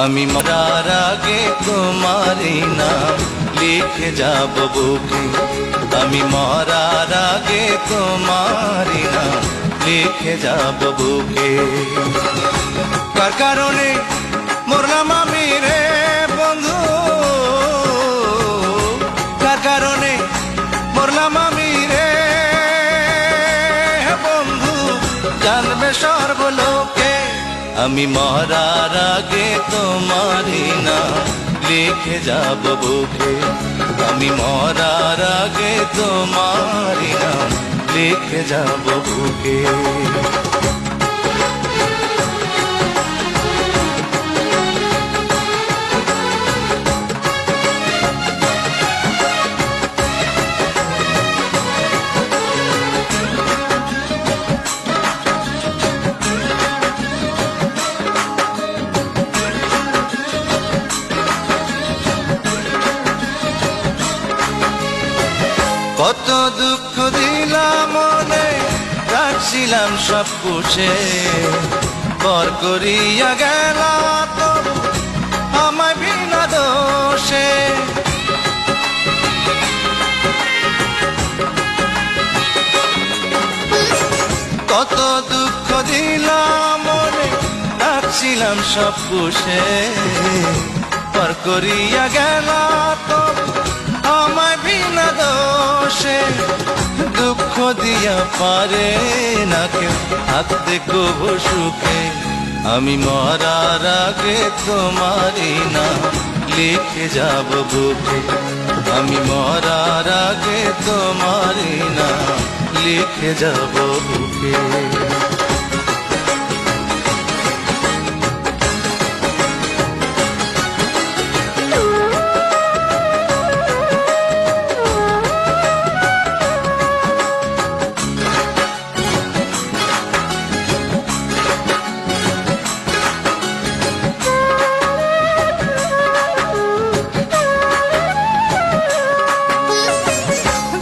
আমি মরার আগে তোমারই নাম লিখে যাব বুকে। আমি মরার আগে তোমারই নাম লিখে যাব বুকে। কার কারণে মরলাম আমি রে বন্ধু, কার কারণে মরলাম আমি রে বন্ধু, জানবে সর্বলোকে। আমি মরার আগে তোমারই নাম লিখে যাব বুকে। আমি মরার আগে তোমারই নাম লিখে যাব বুকে। কত দুঃখ দিলাম মনে, রাখছিলাম সব পুষে, পর করিয়া গেল তবু আমায় বিনা দোষে। কত দুঃখ দিলাম মনে, রাখছিলাম সব পুষে, পর করিয়া গেল তবু আমায় বিনা দোষে। দুঃখ দিয়া পারে না কেউ থাকতে কবু সুখে। আমি মরার আগে তোমারই নাম লিখে যাব বুকে। আমি মরার আগে তোমারই নাম লিখে যাব বুকে।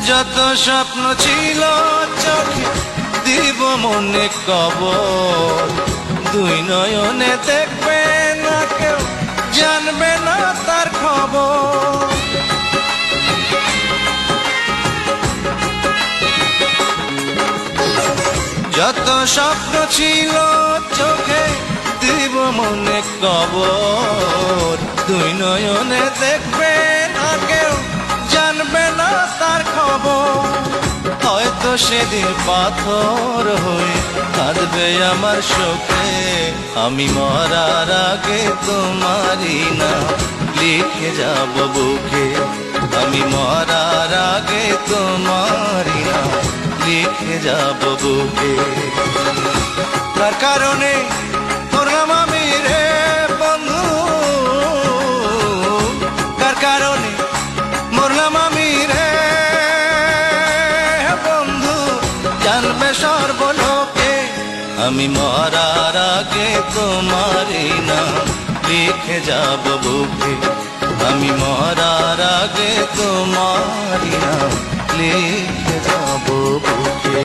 যত স্বপ্ন ছিল চোখে দিব মনে কবর, দুই নয়নে দেখবে না কেউ, জানবে না তার খবর। যত স্বপ্ন ছিল চোখে দিব মনে কবর, দুই নয়নে দেখবে না কেউ, জানবে না তার খবর। হয়তো সেদিন পাথর হয়ে কাঁদবে আমার শোকে। আমি মরার আগে তোমারই নাম লিখে যাব বুকে। আমি মরার আগে তোমারই নাম লিখে যাব বুকে। তার কারণে মরলাম আমি রে বন্ধু, তার কারণে মরলাম আমি রে বন্ধু, জানবে সর্বলোকে। আমি মরার আগে তোমারই নাম লিখে যাব বুকে। আমি মরার আগে তোমারই নাম লিখে যাব বুকে।